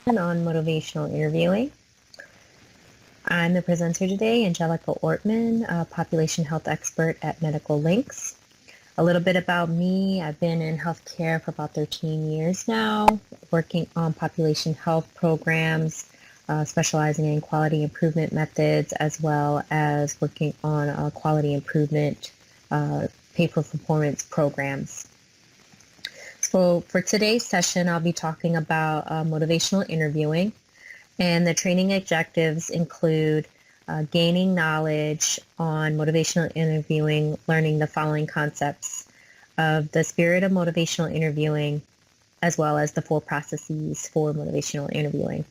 On motivational interviewing. I'm the presenter today, Angelica Ortman, a population health expert at Medical Links. A little bit about me: I've been in healthcare for about 13 years now, working on population health programs, specializing in quality improvement methods, as well as working on quality improvement pay-for-performance programs. So for today's session, I'll be talking about motivational interviewing, and the training objectives include gaining knowledge on motivational interviewing, learning the following concepts of the spirit of motivational interviewing, as well as the 4 processes for motivational interviewing.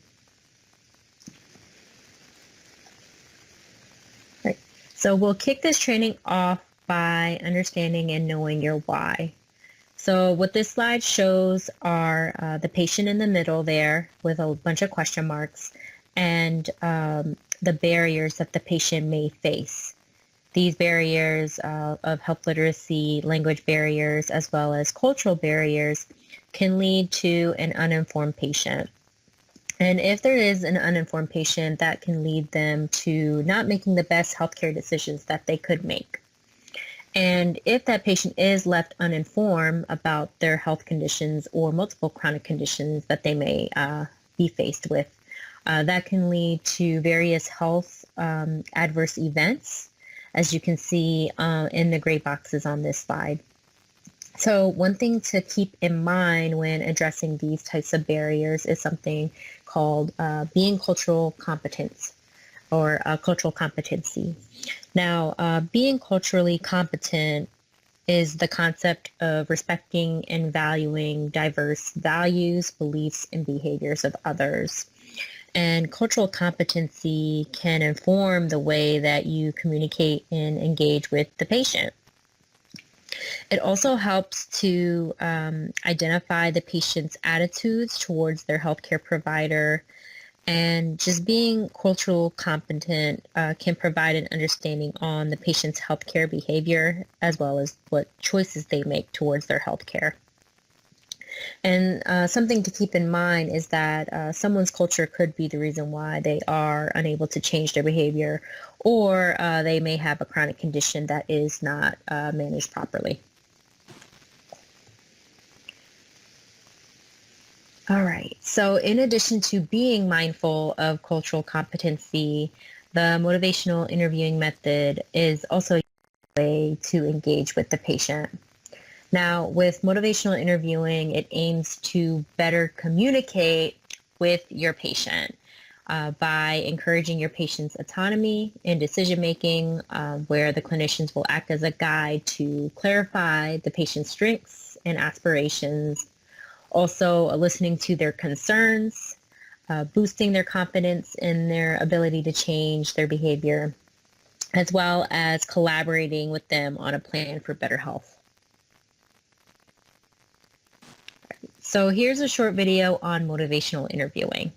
Right. So we'll kick this training off by understanding and knowing your why. So what this slide shows are the patient in the middle there with a bunch of question marks, and the barriers that the patient may face. These barriers of health literacy, language barriers, as well as cultural barriers can lead to an uninformed patient. And if there is an uninformed patient, that can lead them to not making the best healthcare decisions that they could make. And if that patient is left uninformed about their health conditions or multiple chronic conditions that they may be faced with, that can lead to various health adverse events, as you can see in the gray boxes on this slide. So one thing to keep in mind when addressing these types of barriers is something called being cultural competence, or cultural competency. Now, being culturally competent is the concept of respecting and valuing diverse values, beliefs, and behaviors of others. And cultural competency can inform the way that you communicate and engage with the patient. It also helps to identify the patient's attitudes towards their healthcare provider. And just being cultural competent can provide an understanding on the patient's healthcare behavior, as well as what choices they make towards their healthcare. And something to keep in mind is that someone's culture could be the reason why they are unable to change their behavior, or they may have a chronic condition that is not managed properly. All right, so in addition to being mindful of cultural competency, the motivational interviewing method is also a way to engage with the patient. Now, with motivational interviewing, it aims to better communicate with your patient by encouraging your patient's autonomy in decision-making, where the clinicians will act as a guide to clarify the patient's strengths and aspirations, also listening to their concerns, boosting their confidence in their ability to change their behavior, as well as collaborating with them on a plan for better health. So here's a short video on motivational interviewing.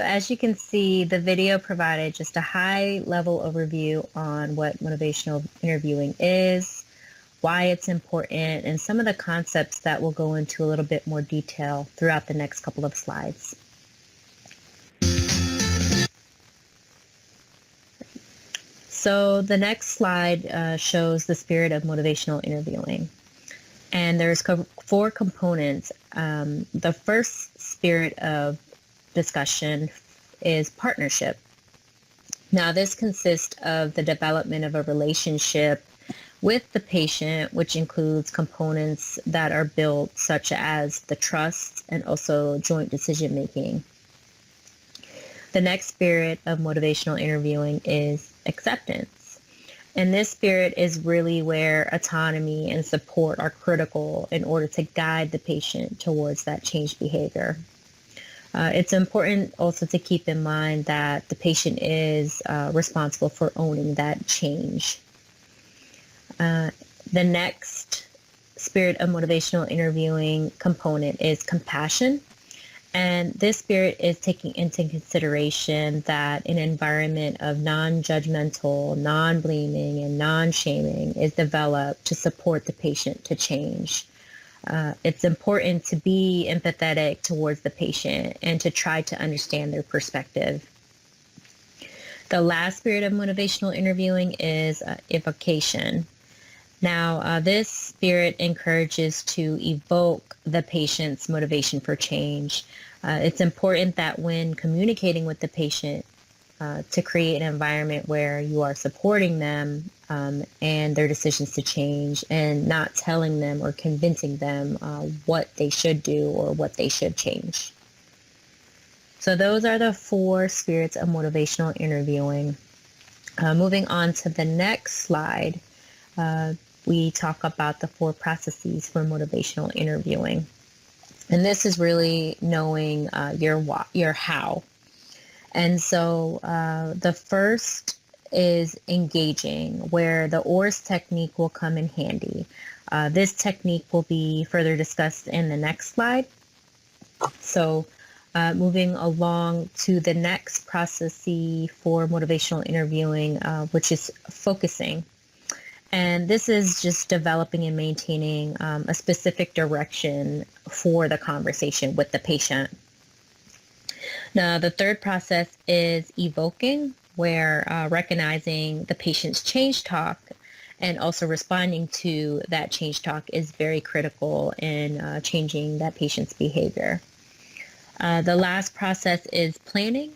So as you can see, the video provided just a high-level overview on what motivational interviewing is, why it's important, and some of the concepts that we'll go into a little bit more detail throughout the next couple of slides. So the next slide shows the spirit of motivational interviewing. And there's 4 components. The first spirit of discussion is partnership. Now, this consists of the development of a relationship with the patient, which includes components that are built such as the trust and also joint decision making. The next spirit of motivational interviewing is acceptance. And this spirit is really where autonomy and support are critical in order to guide the patient towards that changed behavior. It's important also to keep in mind that the patient is responsible for owning that change. The next spirit of motivational interviewing component is compassion. And this spirit is taking into consideration that an environment of non-judgmental, non-blaming, and non-shaming is developed to support the patient to change. It's important to be empathetic towards the patient and to try to understand their perspective. The last spirit of motivational interviewing is evocation. Now, this spirit encourages to evoke the patient's motivation for change. It's important that when communicating with the patient to create an environment where you are supporting them and their decisions to change and not telling them or convincing them what they should do or what they should change. So those are the 4 spirits of motivational interviewing. Moving on to the next slide, we talk about the 4 processes for motivational interviewing. And this is really knowing your how. And so the first is engaging, where the ORS technique will come in handy. This technique will be further discussed in the next slide. So moving along to the next process for motivational interviewing, which is focusing. And this is just developing and maintaining a specific direction for the conversation with the patient. Now, the third process is evoking, where recognizing the patient's change talk and also responding to that change talk is very critical in changing that patient's behavior. The last process is planning.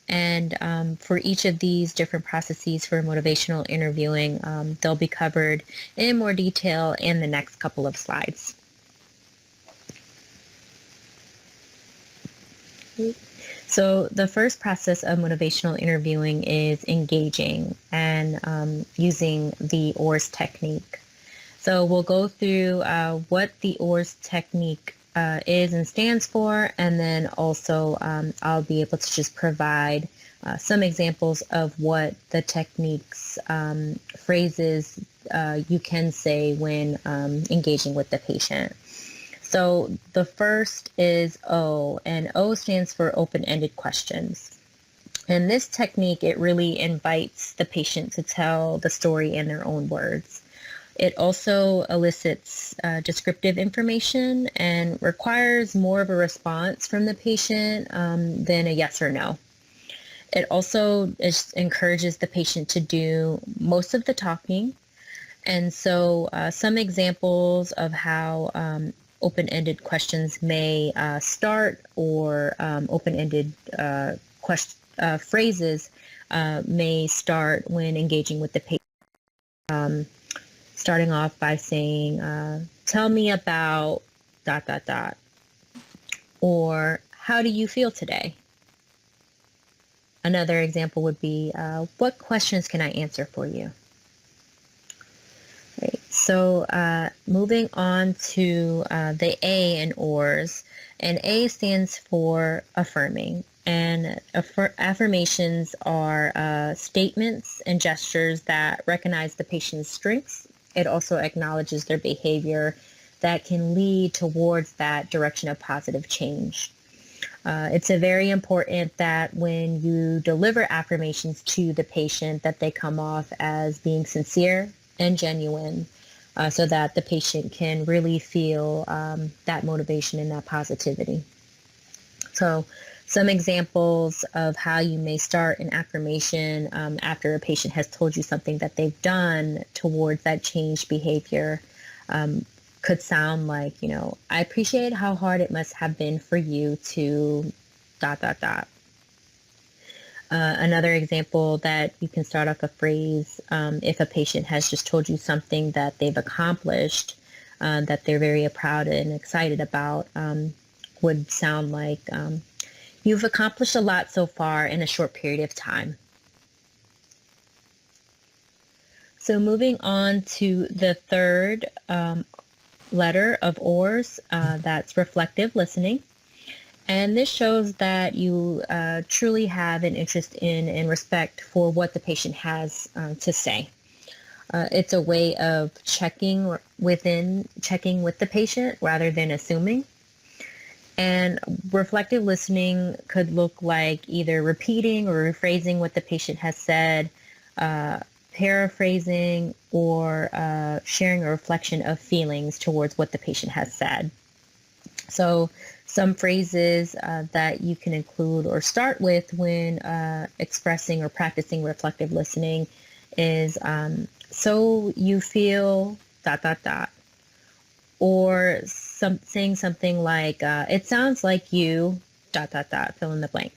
And for each of these different processes for motivational interviewing, they'll be covered in more detail in the next couple of slides. So the first process of motivational interviewing is engaging and using the ORS technique. So we'll go through what the ORS technique is and stands for, and then also I'll be able to just provide some examples of what the techniques, phrases you can say when engaging with the patient. So the first is O, and O stands for open-ended questions. And this technique, it really invites the patient to tell the story in their own words. It also elicits descriptive information and requires more of a response from the patient than a yes or no. It also encourages the patient to do most of the talking. And so some examples of how open-ended questions may start, or open-ended phrases may start when engaging with the patient. Starting off by saying, tell me about ... or how do you feel today? Another example would be, what questions can I answer for you? Right. So moving on to the A in ORS, and A stands for affirming. And affirmations are statements and gestures that recognize the patient's strengths. It also acknowledges their behavior that can lead towards that direction of positive change. It's a very important that when you deliver affirmations to the patient that they come off as being sincere and genuine, so that the patient can really feel that motivation and that positivity. So some examples of how you may start an affirmation after a patient has told you something that they've done towards that changed behavior could sound like, I appreciate how hard it must have been for you to ... Another example that you can start off a phrase if a patient has just told you something that they've accomplished that they're very proud and excited about would sound like, you've accomplished a lot so far in a short period of time. So moving on to the third letter of ORS, that's reflective listening. And this shows that you truly have an interest in and respect for what the patient has to say. It's a way of checking with the patient rather than assuming. And reflective listening could look like either repeating or rephrasing what the patient has said, paraphrasing, or sharing a reflection of feelings towards what the patient has said. So some phrases that you can include or start with when expressing or practicing reflective listening is, so you feel ... or saying something like, it sounds like you ... fill in the blank.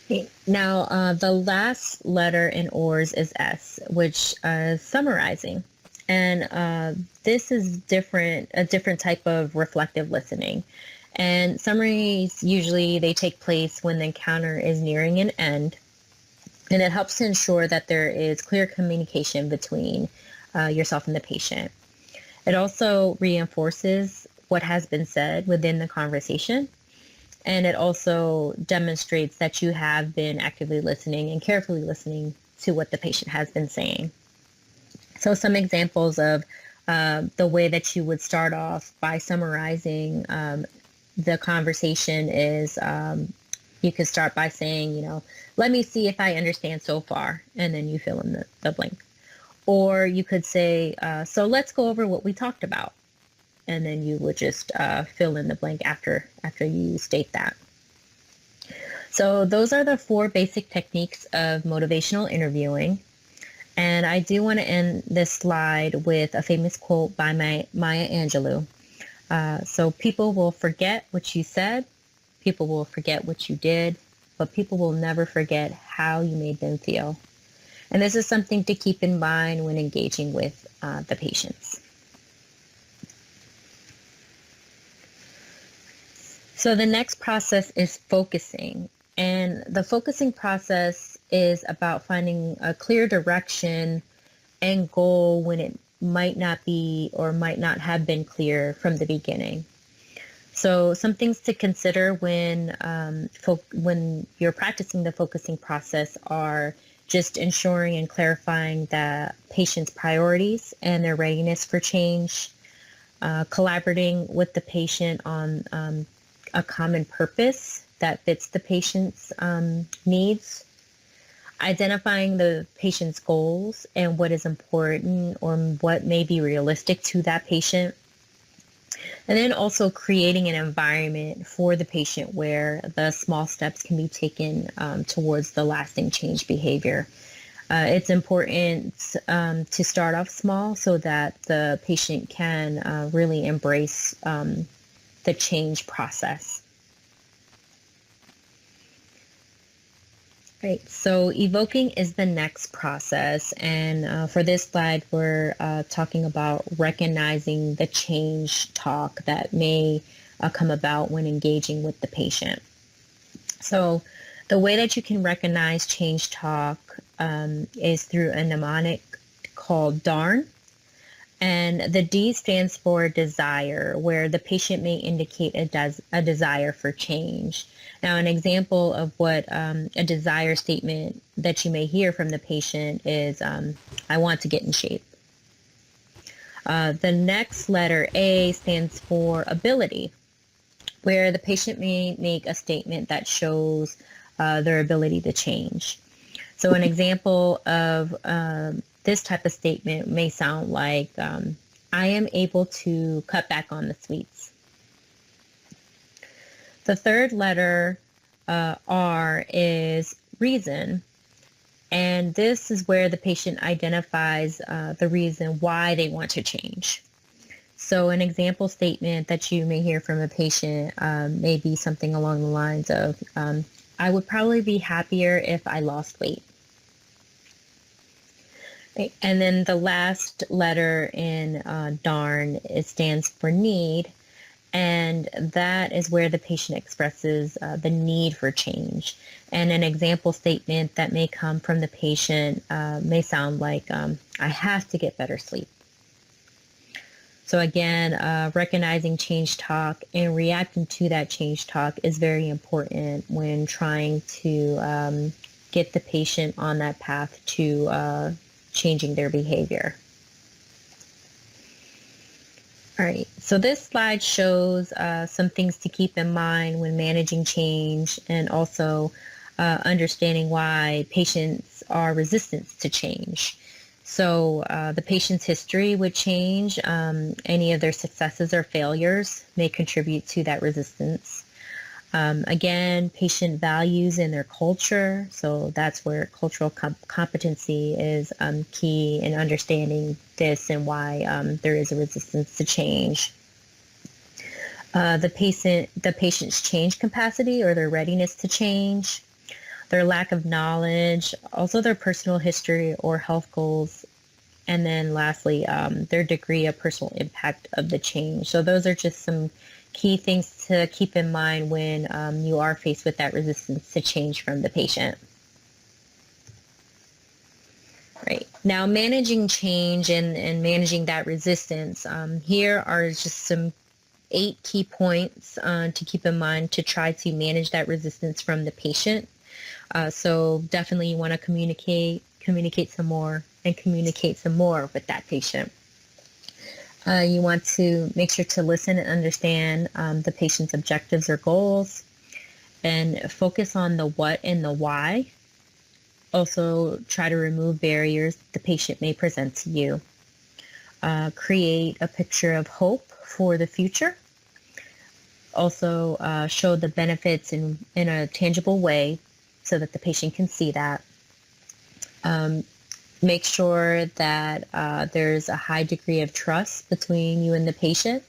Okay. Now, the last letter in ORS is S, which is summarizing. And this is a different type of reflective listening. And summaries, usually they take place when the encounter is nearing an end. And it helps to ensure that there is clear communication between yourself and the patient. It also reinforces what has been said within the conversation. And it also demonstrates that you have been actively listening and carefully listening to what the patient has been saying. So some examples of the way that you would start off by summarizing the conversation is you could start by saying, let me see if I understand so far, and then you fill in the blank. Or you could say, so let's go over what we talked about. And then you would just fill in the blank after you state that. So those are the 4 basic techniques of motivational interviewing. And I do want to end this slide with a famous quote by Maya Angelou. So people will forget what you said, people will forget what you did, but people will never forget how you made them feel. And this is something to keep in mind when engaging with the patients. So the next process is focusing. And the focusing process is about finding a clear direction and goal when it might not be or might not have been clear from the beginning. So some things to consider when you're practicing the focusing process are just ensuring and clarifying the patient's priorities and their readiness for change, collaborating with the patient on a common purpose that fits the patient's needs, identifying the patient's goals and what is important or what may be realistic to that patient, and then also creating an environment for the patient where the small steps can be taken towards the lasting change behavior. It's important to start off small so that the patient can really embrace the change process. Right, so evoking is the next process, and for this slide we're talking about recognizing the change talk that may come about when engaging with the patient. So the way that you can recognize change talk is through a mnemonic called DARN. And the D stands for desire, where the patient may indicate a desire for change. Now, an example of what a desire statement that you may hear from the patient is, I want to get in shape. The next letter, A, stands for ability. where the patient may make a statement that shows their ability to change. So an example of this type of statement may sound like, I am able to cut back on the sweets. The third letter, R, is reason. And this is where the patient identifies the reason why they want to change. So an example statement that you may hear from a patient may be something along the lines of, I would probably be happier if I lost weight. Right. And then the last letter in darn, it stands for need. And that is where the patient expresses the need for change. And an example statement that may come from the patient may sound like, I have to get better sleep. So again, recognizing change talk and reacting to that change talk is very important when trying to get the patient on that path to changing their behavior. All right, so this slide shows some things to keep in mind when managing change and also understanding why patients are resistant to change. So the patient's history with change, any of their successes or failures may contribute to that resistance. Again, patient values in their culture. So that's where cultural competency is key in understanding this and why there is a resistance to change. The patient's change capacity or their readiness to change, their lack of knowledge, also their personal history or health goals, and then lastly, their degree of personal impact of the change. So those are just some key things to keep in mind when you are faced with that resistance to change from the patient. Right. Now, managing change and managing that resistance, here are just some 8 key points to keep in mind to try to manage that resistance from the patient. So definitely you want to communicate some more, and communicate some more with that patient. You want to make sure to listen and understand the patient's objectives or goals, and focus on the what and the why. Also, try to remove barriers the patient may present to you. Create a picture of hope for the future. Also, show the benefits in a tangible way so that the patient can see that. Make sure that there's a high degree of trust between you and the patient.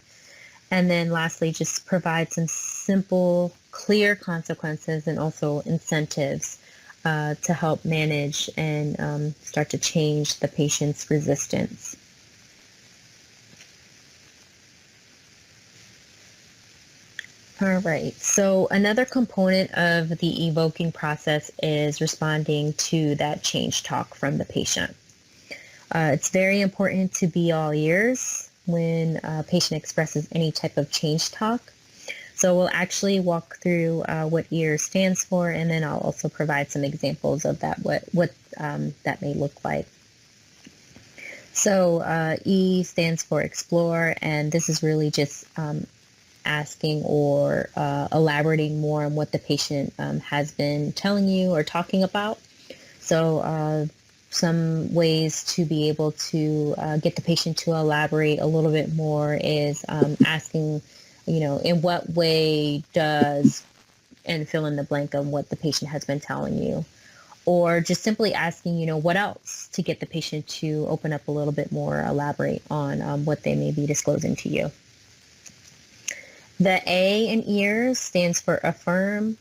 And then lastly, just provide some simple, clear consequences and also incentives to help manage and start to change the patient's resistance. All right, so another component of the evoking process is responding to that change talk from the patient. It's very important to be all ears when a patient expresses any type of change talk. So we'll actually walk through what EAR stands for, and then I'll also provide some examples of that, what that may look like. So E stands for explore, and this is really just asking or elaborating more on what the patient has been telling you or talking about. So some ways to be able to get the patient to elaborate a little bit more is asking, in what way does, and fill in the blank of what the patient has been telling you. Or just simply asking, what else, to get the patient to open up a little bit more, elaborate on what they may be disclosing to you. The A in EAR stands for affirm.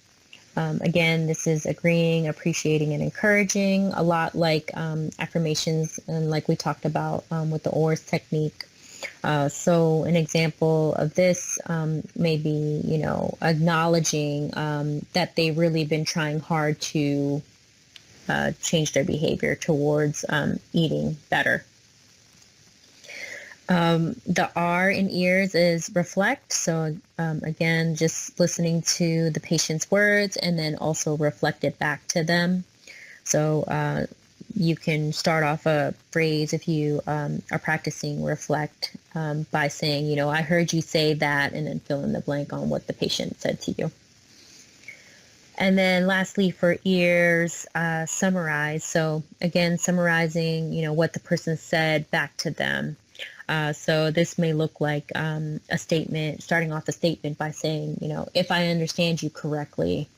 Again, this is agreeing, appreciating, and encouraging, a lot like affirmations and like we talked about with the ORS technique. So an example of this may be, acknowledging that they've really been trying hard to change their behavior towards eating better. The R in EARS is reflect. So again, just listening to the patient's words and then also reflect it back to them. So you can start off a phrase if you are practicing reflect by saying, I heard you say that, and then fill in the blank on what the patient said to you. And then lastly, for ears, summarize. So again, summarizing, what the person said back to them. So this may look like a statement, starting off a statement by saying, if I understand you correctly, ...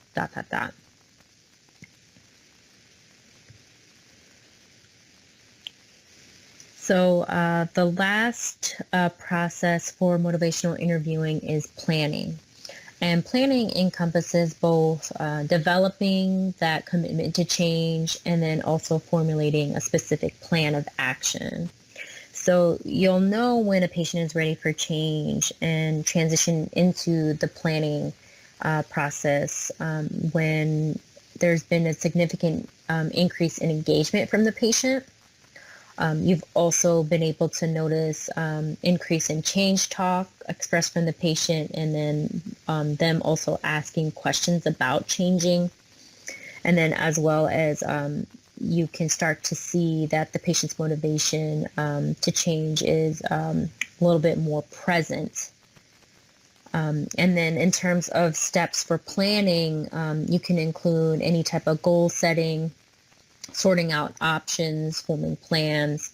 So the last process for motivational interviewing is planning. And planning encompasses both developing that commitment to change and then also formulating a specific plan of action. So you'll know when a patient is ready for change and transition into the planning process when there's been a significant increase in engagement from the patient. You've also been able to notice increase in change talk expressed from the patient, and then them also asking questions about changing. And then as well as you can start to see that the patient's motivation to change is a little bit more present. And then in terms of steps for planning, you can include any type of goal setting, sorting out options, forming plans,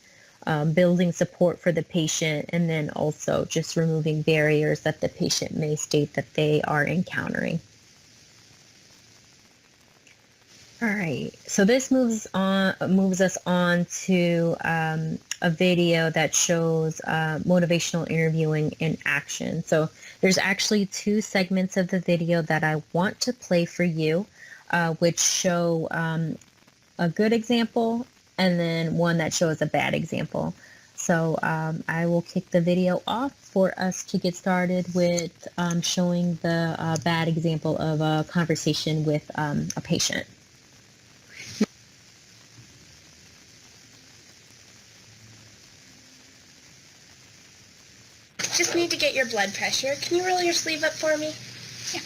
building support for the patient, and then also just removing barriers that the patient may state that they are encountering. All right, so this moves us on to a video that shows motivational interviewing in action. So there's actually two segments of the video that I want to play for you, which show a good example and then one that shows a bad example. So I will kick the video off for us to get started with showing the bad example of a conversation with a patient. Just need to get your blood pressure. Can you roll your sleeve up for me? Yeah.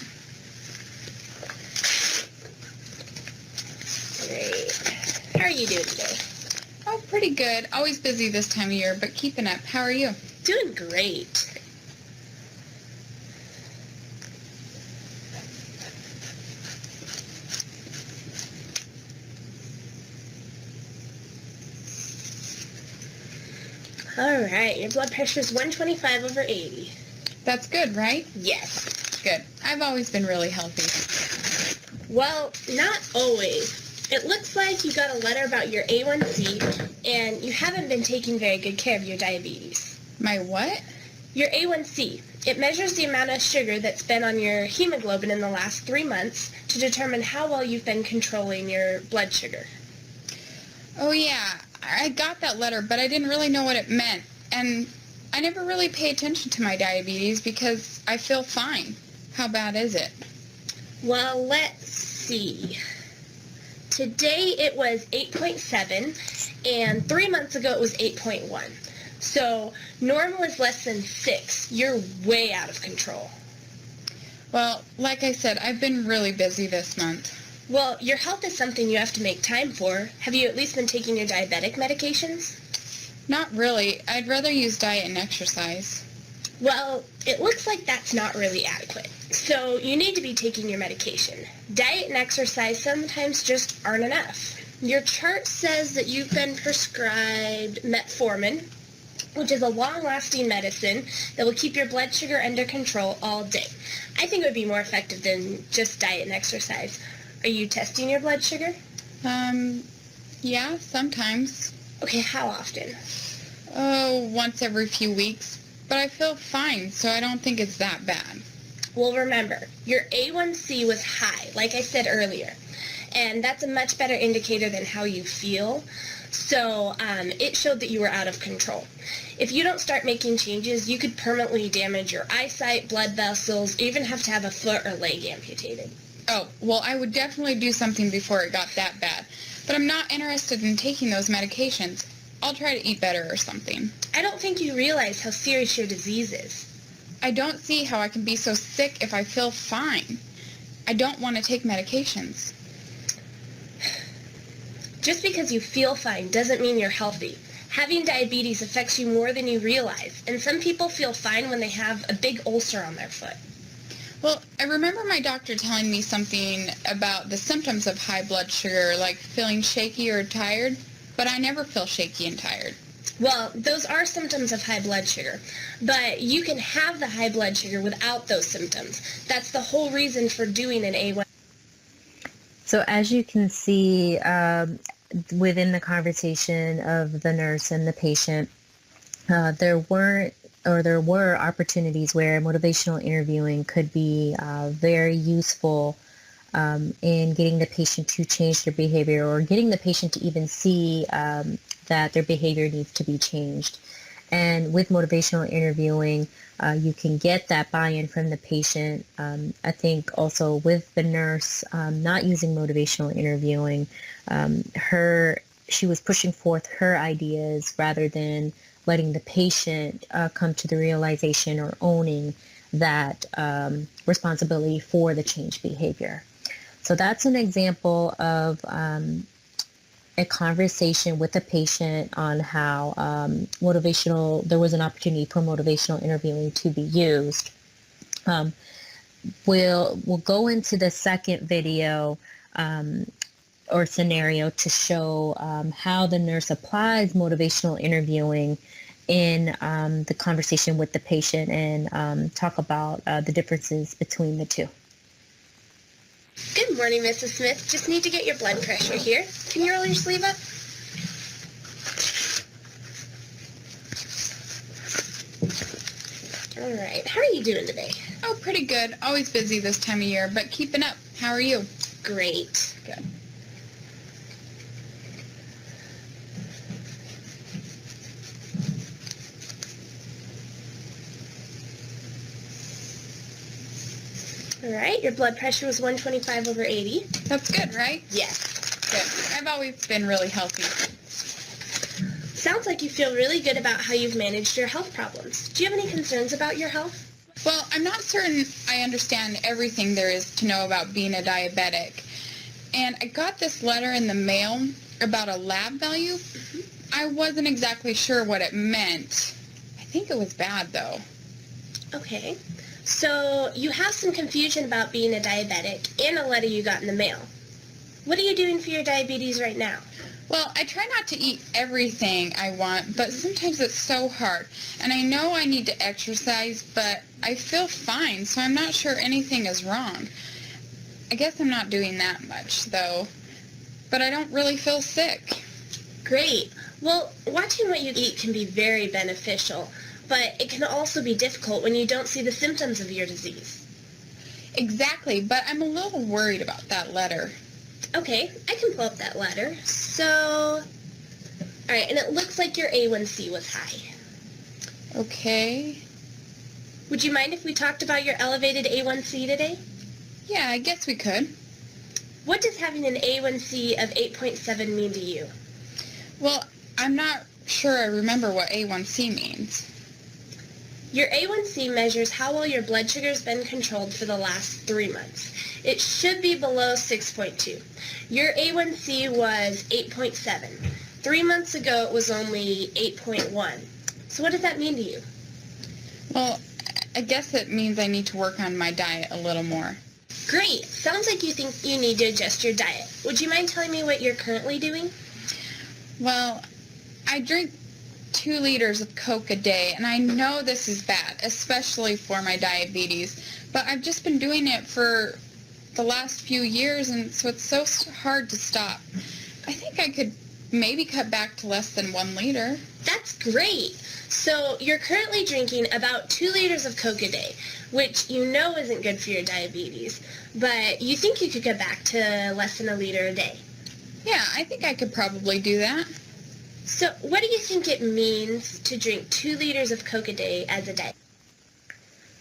Great. How are you doing today? Oh, pretty good. Always busy this time of year, but keeping up. How are you? Doing great. All right, your blood pressure is 125/80. That's good, right? Yes. Good. I've always been really healthy. Well, not always. It looks like you got a letter about your A1C, and you haven't been taking very good care of your diabetes. My what? Your A1C. It measures the amount of sugar that's been on your hemoglobin in the last 3 months to determine how well you've been controlling your blood sugar. Oh, yeah. I got that letter, but I didn't really know what it meant. And I never really pay attention to my diabetes because I feel fine. How bad is it? Well, let's see. Today it was 8.7, and 3 months ago it was 8.1. So normal is less than 6. You're way out of control. Well, like I said, I've been really busy this month. Well, your health is something you have to make time for. Have you at least been taking your diabetic medications? Not really. I'd rather use diet and exercise. Well, it looks like that's not really adequate. So you need to be taking your medication. Diet and exercise sometimes just aren't enough. Your chart says that you've been prescribed metformin, which is a long-lasting medicine that will keep your blood sugar under control all day. I think it would be more effective than just diet and exercise. Are you testing your blood sugar? Yeah, sometimes. Okay, how often? Oh, once every few weeks. But I feel fine, so I don't think it's that bad. Well, remember, your A1C was high, like I said earlier, and that's a much better indicator than how you feel. So it showed that you were out of control. If you don't start making changes, you could permanently damage your eyesight, blood vessels, even have to have a foot or leg amputated. Oh, well, I would definitely do something before it got that bad. But I'm not interested in taking those medications. I'll try to eat better or something. I don't think you realize how serious your disease is. I don't see how I can be so sick if I feel fine. I don't want to take medications. Just because you feel fine doesn't mean you're healthy. Having diabetes affects you more than you realize, and some people feel fine when they have a big ulcer on their foot. Well, I remember my doctor telling me something about the symptoms of high blood sugar, like feeling shaky or tired, but I never feel shaky and tired. Well, those are symptoms of high blood sugar, but you can have the high blood sugar without those symptoms. That's the whole reason for doing an A1. So as you can see within the conversation of the nurse and the patient, there were opportunities where motivational interviewing could be very useful in getting the patient to change their behavior, or getting the patient to even see that their behavior needs to be changed. And with motivational interviewing, you can get that buy-in from the patient. I think also with the nurse not using motivational interviewing, she was pushing forth her ideas rather than letting the patient come to the realization or owning that responsibility for the change behavior. So that's an example of a conversation with the patient on how there was an opportunity for motivational interviewing to be used. We'll go into the second video or scenario to show how the nurse applies motivational interviewing in the conversation with the patient, and talk about the differences between the two. Good morning, Mrs. Smith. Just need to get your blood pressure here. Can you roll your sleeve up? All right. How are you doing today? Oh, pretty good. Always busy this time of year, but keeping up. How are you? Great. Good. All right. Your blood pressure was 125/80. That's good, right? Yes. Good. I've always been really healthy. Sounds like you feel really good about how you've managed your health problems. Do you have any concerns about your health? Well, I'm not certain I understand everything there is to know about being a diabetic. And I got this letter in the mail about a lab value. I wasn't exactly sure what it meant. I think it was bad, though. Okay. So you have some confusion about being a diabetic and a letter you got in the mail. What are you doing for your diabetes right now? Well, I try not to eat everything I want, but sometimes it's so hard. And I know I need to exercise, but I feel fine, so I'm not sure anything is wrong. I guess I'm not doing that much, though. But I don't really feel sick. Great. Well, watching what you eat can be very beneficial, but it can also be difficult when you don't see the symptoms of your disease. Exactly, but I'm a little worried about that letter. Okay, I can pull up that letter. So, alright, and it looks like your A1C was high. Okay. Would you mind if we talked about your elevated A1C today? Yeah, I guess we could. What does having an A1C of 8.7 mean to you? Well, I'm not sure I remember what A1C means. Your A1C measures how well your blood sugar has been controlled for the last 3 months. It should be below 6.2. Your A1C was 8.7. 3 months ago it was only 8.1. So what does that mean to you? Well, I guess it means I need to work on my diet a little more. Great. Sounds like you think you need to adjust your diet. Would you mind telling me what you're currently doing? Well, I drink 2 liters of Coke a day, and I know this is bad, especially for my diabetes, but I've just been doing it for the last few years, and so it's so hard to stop. I think I could maybe cut back to less than 1 liter. That's great. So you're currently drinking about 2 liters of Coke a day, which you know isn't good for your diabetes, but you think you could get back to less than 1 liter a day. Yeah, I think I could probably do that. So what do you think it means to drink 2 liters of Coke a day as a diet?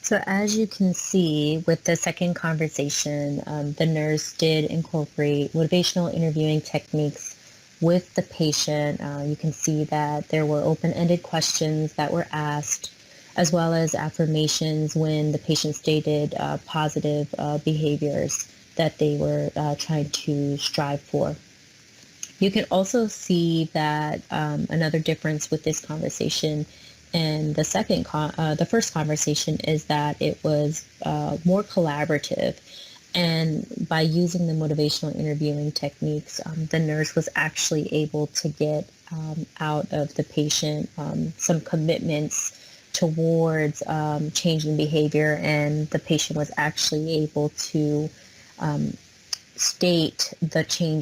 So as you can see with the second conversation, the nurse did incorporate motivational interviewing techniques with the patient. You can see that there were open-ended questions that were asked, as well as affirmations when the patient stated positive behaviors that they were trying to strive for. You can also see that another difference with this conversation and the first conversation is that it was more collaborative. And by using the motivational interviewing techniques, the nurse was actually able to get out of the patient some commitments towards changing behavior, and the patient was actually able to state the change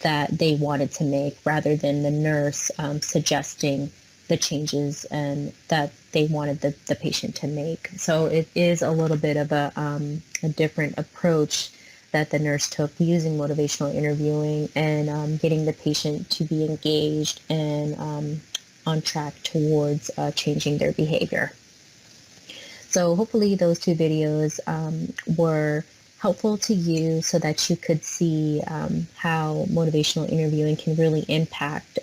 that they wanted to make rather than the nurse suggesting the changes and that they wanted the patient to make. So it is a little bit of a different approach that the nurse took using motivational interviewing and getting the patient to be engaged and on track towards changing their behavior. So hopefully those two videos were helpful to you so that you could see how motivational interviewing can really impact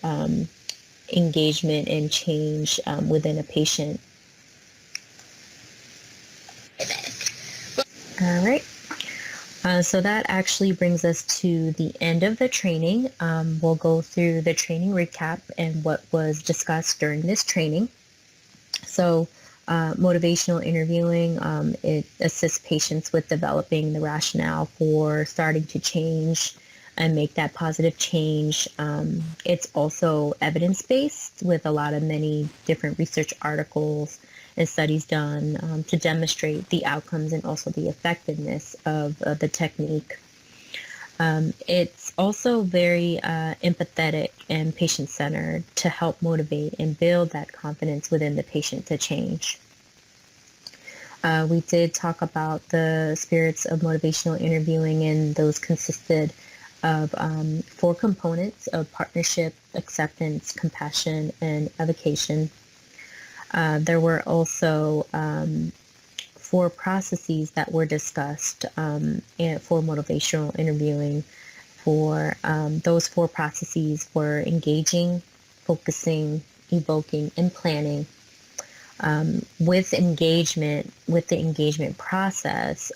engagement and change within a patient. All right. So that actually brings us to the end of the training. We'll go through the training recap and what was discussed during this training. So motivational interviewing, it assists patients with developing the rationale for starting to change and make that positive change. It's also evidence-based with a lot of many different research articles and studies done to demonstrate the outcomes and also the effectiveness of the technique. It's also very empathetic and patient-centered to help motivate and build that confidence within the patient to change. We did talk about the spirits of motivational interviewing, and those consisted of 4 components of partnership, acceptance, compassion, and evocation. There were also 4 processes that were discussed for motivational interviewing. For those 4 processes were engaging, focusing, evoking, and planning. With the engagement process,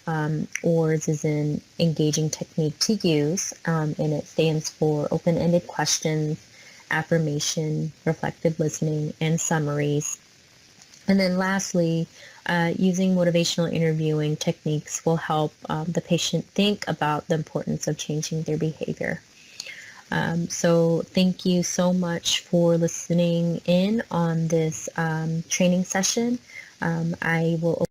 ORS is an engaging technique to use, and it stands for open-ended questions, affirmation, reflective listening, and summaries. And then lastly, using motivational interviewing techniques will help the patient think about the importance of changing their behavior. So thank you so much for listening in on this training session. I will